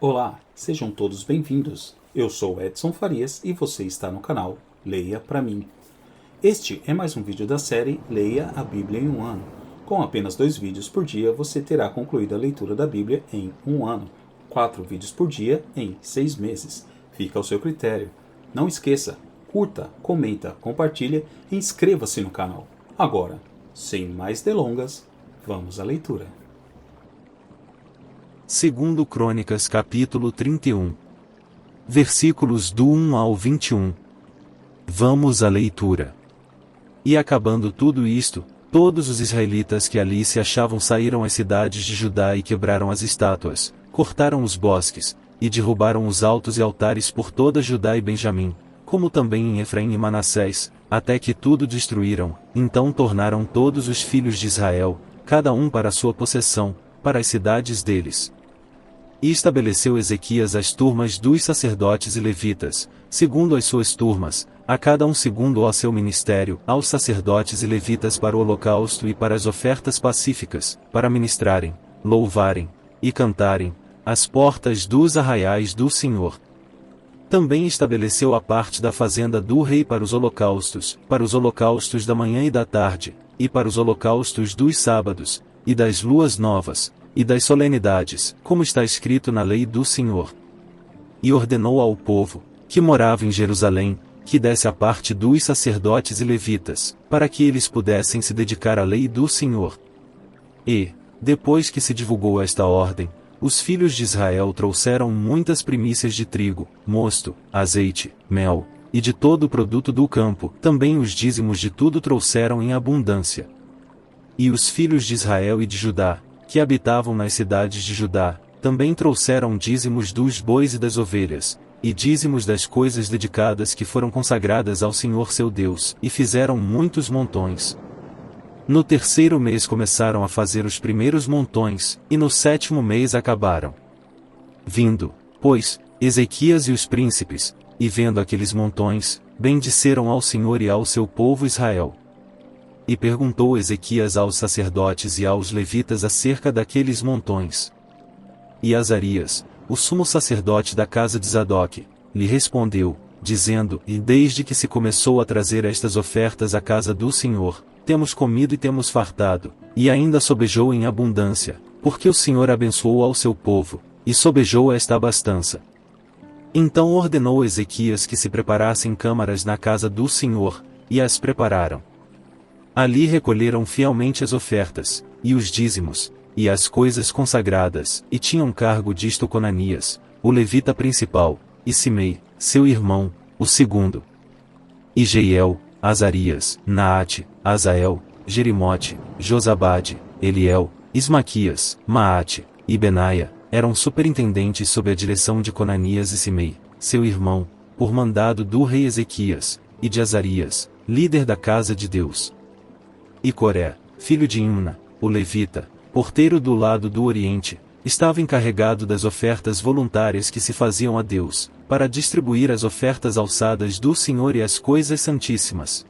Olá, sejam todos bem-vindos. Eu sou Edson Farias e você está no canal Leia Pra Mim. Este é mais um vídeo da série Leia a Bíblia em um ano. Com apenas 2 vídeos por dia, você terá concluído a leitura da Bíblia em um ano. 4 vídeos por dia em 6 meses. Fica ao seu critério. Não esqueça, curta, comenta, compartilha e inscreva-se no canal. Agora, sem mais delongas, vamos à leitura. Segundo Crônicas capítulo 31. Versículos do 1 ao 21. Vamos à leitura. E acabando tudo isto, todos os israelitas que ali se achavam saíram às cidades de Judá e quebraram as estátuas, cortaram os bosques, e derrubaram os altos e altares por toda Judá e Benjamim, como também em Efraim e Manassés, até que tudo destruíram. Então tornaram todos os filhos de Israel, cada um para a sua possessão, para as cidades deles. E estabeleceu Ezequias as turmas dos sacerdotes e levitas, segundo as suas turmas, a cada um segundo ao seu ministério, aos sacerdotes e levitas para o holocausto e para as ofertas pacíficas, para ministrarem, louvarem e cantarem, às portas dos arraiais do Senhor. Também estabeleceu a parte da fazenda do rei para os holocaustos da manhã e da tarde, e para os holocaustos dos sábados, e das luas novas, e das solenidades, como está escrito na lei do Senhor. E ordenou ao povo, que morava em Jerusalém, que desse a parte dos sacerdotes e levitas, para que eles pudessem se dedicar à lei do Senhor. E, depois que se divulgou esta ordem, os filhos de Israel trouxeram muitas primícias de trigo, mosto, azeite, mel, e de todo o produto do campo, também os dízimos de tudo trouxeram em abundância. E os filhos de Israel e de Judá, que habitavam nas cidades de Judá, também trouxeram dízimos dos bois e das ovelhas, e dízimos das coisas dedicadas que foram consagradas ao Senhor seu Deus, e fizeram muitos montões. No 3º mês começaram a fazer os primeiros montões, e no 7º mês acabaram. Vindo, pois, Ezequias e os príncipes, e vendo aqueles montões, bendisseram ao Senhor e ao seu povo Israel. E perguntou Ezequias aos sacerdotes e aos levitas acerca daqueles montões. E Azarias, o sumo sacerdote da casa de Zadoque, lhe respondeu, dizendo: E desde que se começou a trazer estas ofertas à casa do Senhor, temos comido e temos fartado, e ainda sobejou em abundância, porque o Senhor abençoou ao seu povo, e sobejou esta abastança. Então ordenou Ezequias que se preparassem câmaras na casa do Senhor, e as prepararam. Ali recolheram fielmente as ofertas, e os dízimos, e as coisas consagradas, e tinham cargo disto Conanias, o levita principal, e Simei, seu irmão, o segundo. E Jeiel, Azarias, Naate, Azael, Jerimote, Josabade, Eliel, Ismaquias, Maate, e Benaia, eram superintendentes sob a direção de Conanias e Simei, seu irmão, por mandado do rei Ezequias, e de Azarias, líder da casa de Deus. E Coré, filho de Imna, o levita, porteiro do lado do Oriente, estava encarregado das ofertas voluntárias que se faziam a Deus, para distribuir as ofertas alçadas do Senhor e as coisas santíssimas.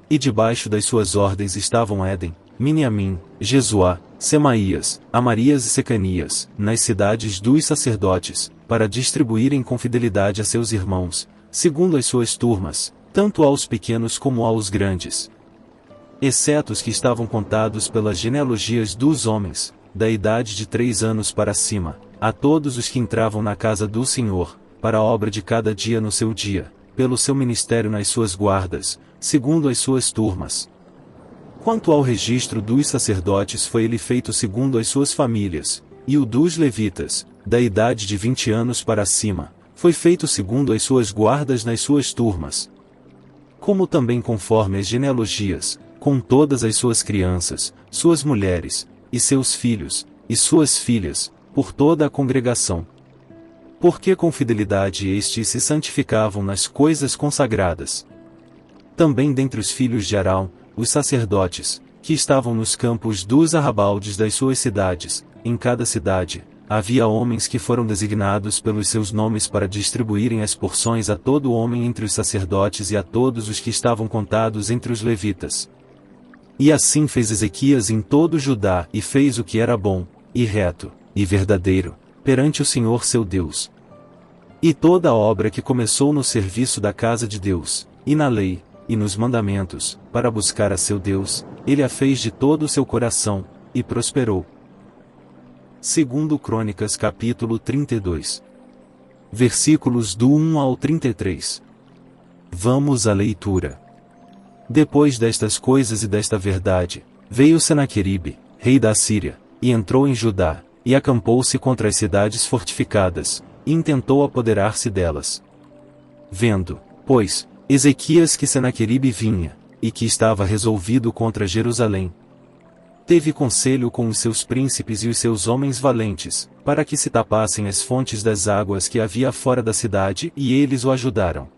E debaixo das suas ordens estavam Éden, Miniamim, Jesuá, Semaías, Amarias e Secanias, nas cidades dos sacerdotes, para distribuírem com fidelidade a seus irmãos, segundo as suas turmas, tanto aos pequenos como aos grandes. Exceto os que estavam contados pelas genealogias dos homens, da idade de 3 anos para cima, a todos os que entravam na casa do Senhor, para a obra de cada dia no seu dia, pelo seu ministério nas suas guardas, segundo as suas turmas. Quanto ao registro dos sacerdotes foi ele feito segundo as suas famílias, e o dos levitas, da idade de 20 anos para cima, foi feito segundo as suas guardas nas suas turmas. Como também conforme as genealogias, com todas as suas crianças, suas mulheres, e seus filhos, e suas filhas, por toda a congregação. Porque com fidelidade estes se santificavam nas coisas consagradas. Também dentre os filhos de Arão, os sacerdotes, que estavam nos campos dos arrabaldes das suas cidades, em cada cidade, havia homens que foram designados pelos seus nomes para distribuírem as porções a todo homem entre os sacerdotes e a todos os que estavam contados entre os levitas. E assim fez Ezequias em todo Judá, e fez o que era bom, e reto, e verdadeiro, perante o Senhor seu Deus. E toda a obra que começou no serviço da casa de Deus, e na lei, e nos mandamentos, para buscar a seu Deus, ele a fez de todo o seu coração, e prosperou. Segundo Crônicas capítulo 32. Versículos do 1 ao 33. Vamos à leitura. Depois destas coisas e desta verdade, veio Senaqueribe, rei da Síria, e entrou em Judá, e acampou-se contra as cidades fortificadas, e intentou apoderar-se delas. Vendo, pois, Ezequias que Senaqueribe vinha, e que estava resolvido contra Jerusalém, teve conselho com os seus príncipes e os seus homens valentes, para que se tapassem as fontes das águas que havia fora da cidade, e eles o ajudaram.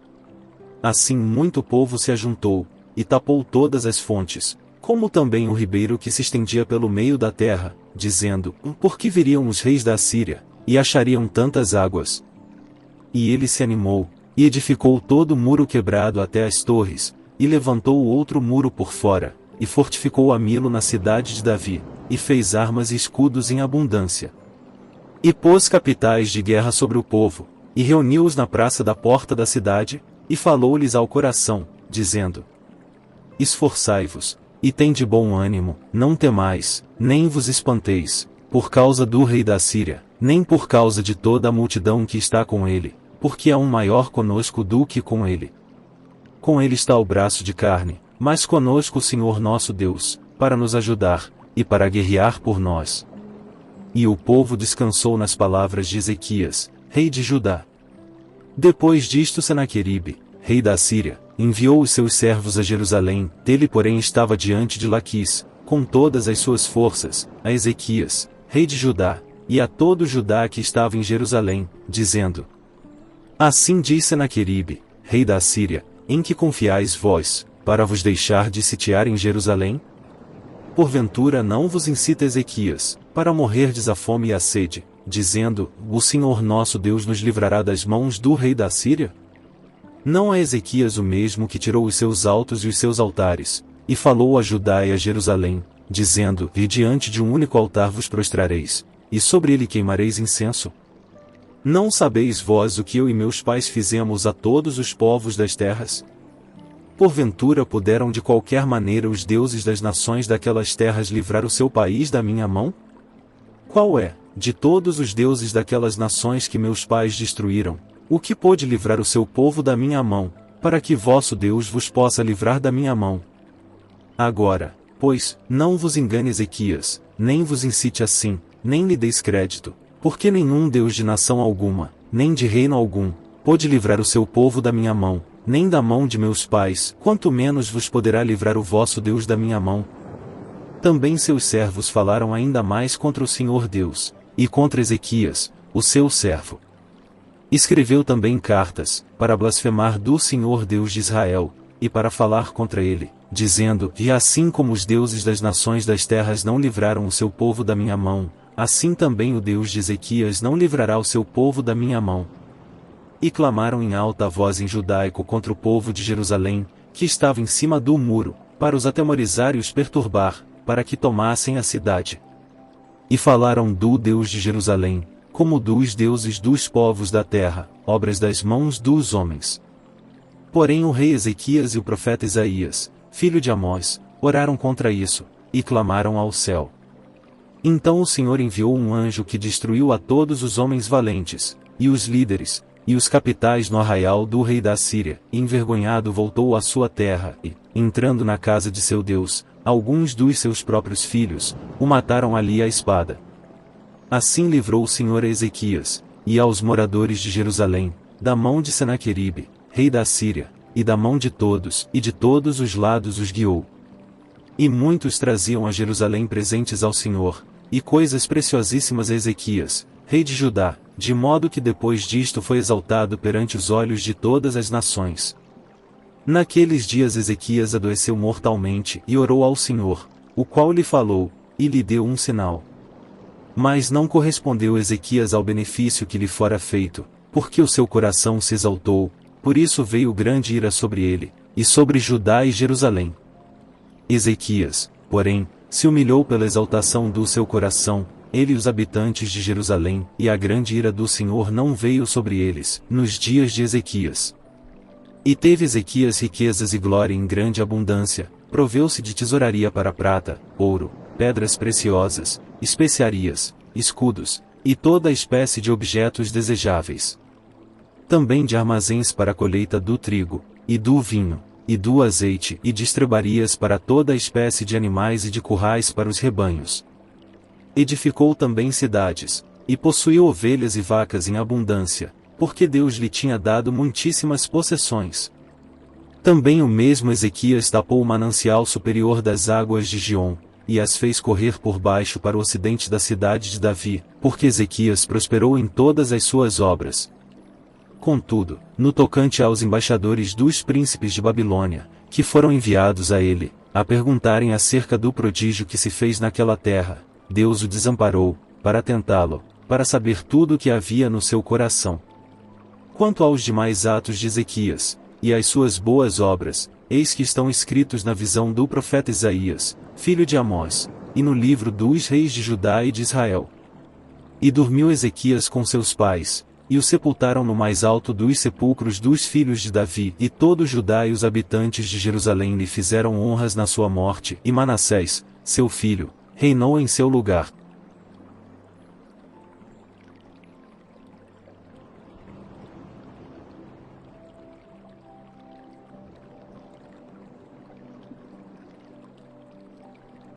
Assim muito povo se ajuntou, e tapou todas as fontes, como também o ribeiro que se estendia pelo meio da terra, dizendo, por que viriam os reis da Síria, e achariam tantas águas? E ele se animou, e edificou todo o muro quebrado até as torres, e levantou outro muro por fora, e fortificou a Milo na cidade de Davi, e fez armas e escudos em abundância. E pôs capitais de guerra sobre o povo, e reuniu-os na praça da porta da cidade, e falou-lhes ao coração, dizendo: Esforçai-vos, e tende bom ânimo, não temais, nem vos espanteis, por causa do rei da Síria, nem por causa de toda a multidão que está com ele, porque há um maior conosco do que com ele. Com ele está o braço de carne, mas conosco o Senhor nosso Deus, para nos ajudar, e para guerrear por nós. E o povo descansou nas palavras de Ezequias, rei de Judá. Depois disto Senaqueribe, rei da Síria, enviou os seus servos a Jerusalém, dele porém estava diante de Laquis, com todas as suas forças, a Ezequias, rei de Judá, e a todo Judá que estava em Jerusalém, dizendo: Assim diz Senaqueribe, rei da Síria, em que confiais vós, para vos deixar de sitiar em Jerusalém? Porventura não vos incita Ezequias, para morrerdes a fome e a sede, dizendo, o Senhor nosso Deus nos livrará das mãos do rei da Síria? Não é Ezequias o mesmo que tirou os seus altos e os seus altares, e falou a Judá e a Jerusalém, dizendo, e diante de um único altar vos prostrareis, e sobre ele queimareis incenso? Não sabeis vós o que eu e meus pais fizemos a todos os povos das terras? Porventura puderam de qualquer maneira os deuses das nações daquelas terras livrar o seu país da minha mão? Qual é, de todos os deuses daquelas nações que meus pais destruíram, o que pôde livrar o seu povo da minha mão, para que vosso Deus vos possa livrar da minha mão? Agora, pois, não vos engane Ezequias, nem vos incite assim, nem lhe deis crédito, porque nenhum Deus de nação alguma, nem de reino algum, pôde livrar o seu povo da minha mão, nem da mão de meus pais, quanto menos vos poderá livrar o vosso Deus da minha mão. Também seus servos falaram ainda mais contra o Senhor Deus, e contra Ezequias, o seu servo. Escreveu também cartas, para blasfemar do Senhor Deus de Israel, e para falar contra ele, dizendo, e assim como os deuses das nações das terras não livraram o seu povo da minha mão, assim também o Deus de Ezequias não livrará o seu povo da minha mão. E clamaram em alta voz em judaico contra o povo de Jerusalém, que estava em cima do muro, para os atemorizar e os perturbar, para que tomassem a cidade. E falaram do Deus de Jerusalém, como dos deuses dos povos da terra, obras das mãos dos homens. Porém o rei Ezequias e o profeta Isaías, filho de Amós, oraram contra isso, e clamaram ao céu. Então o Senhor enviou um anjo que destruiu a todos os homens valentes, e os líderes, e os capitais no arraial do rei da Síria, e envergonhado voltou à sua terra, e, entrando na casa de seu Deus, alguns dos seus próprios filhos, o mataram ali à espada. Assim livrou o Senhor a Ezequias, e aos moradores de Jerusalém, da mão de Senaqueribe, rei da Síria, e da mão de todos, e de todos os lados os guiou. E muitos traziam a Jerusalém presentes ao Senhor, e coisas preciosíssimas a Ezequias, rei de Judá, de modo que depois disto foi exaltado perante os olhos de todas as nações. Naqueles dias Ezequias adoeceu mortalmente e orou ao Senhor, o qual lhe falou, e lhe deu um sinal. Mas não correspondeu Ezequias ao benefício que lhe fora feito, porque o seu coração se exaltou, por isso veio grande ira sobre ele, e sobre Judá e Jerusalém. Ezequias, porém, se humilhou pela exaltação do seu coração, ele e os habitantes de Jerusalém, e a grande ira do Senhor não veio sobre eles, nos dias de Ezequias. E teve Ezequias riquezas e glória em grande abundância, proveu-se de tesouraria para prata, ouro, pedras preciosas, especiarias, escudos, e toda espécie de objetos desejáveis. Também de armazéns para a colheita do trigo, e do vinho, e do azeite, e de estrebarias para toda espécie de animais e de currais para os rebanhos. Edificou também cidades, e possuiu ovelhas e vacas em abundância, porque Deus lhe tinha dado muitíssimas possessões. Também o mesmo Ezequias tapou o manancial superior das águas de Giom, e as fez correr por baixo para o ocidente da cidade de Davi, porque Ezequias prosperou em todas as suas obras. Contudo, no tocante aos embaixadores dos príncipes de Babilônia, que foram enviados a ele, a perguntarem acerca do prodígio que se fez naquela terra, Deus o desamparou, para tentá-lo, para saber tudo o que havia no seu coração. Quanto aos demais atos de Ezequias, e às suas boas obras, eis que estão escritos na visão do profeta Isaías, filho de Amós, e no livro dos reis de Judá e de Israel. E dormiu Ezequias com seus pais, e o sepultaram no mais alto dos sepulcros dos filhos de Davi, e todo Judá e os habitantes de Jerusalém lhe fizeram honras na sua morte, e Manassés, seu filho, reinou em seu lugar.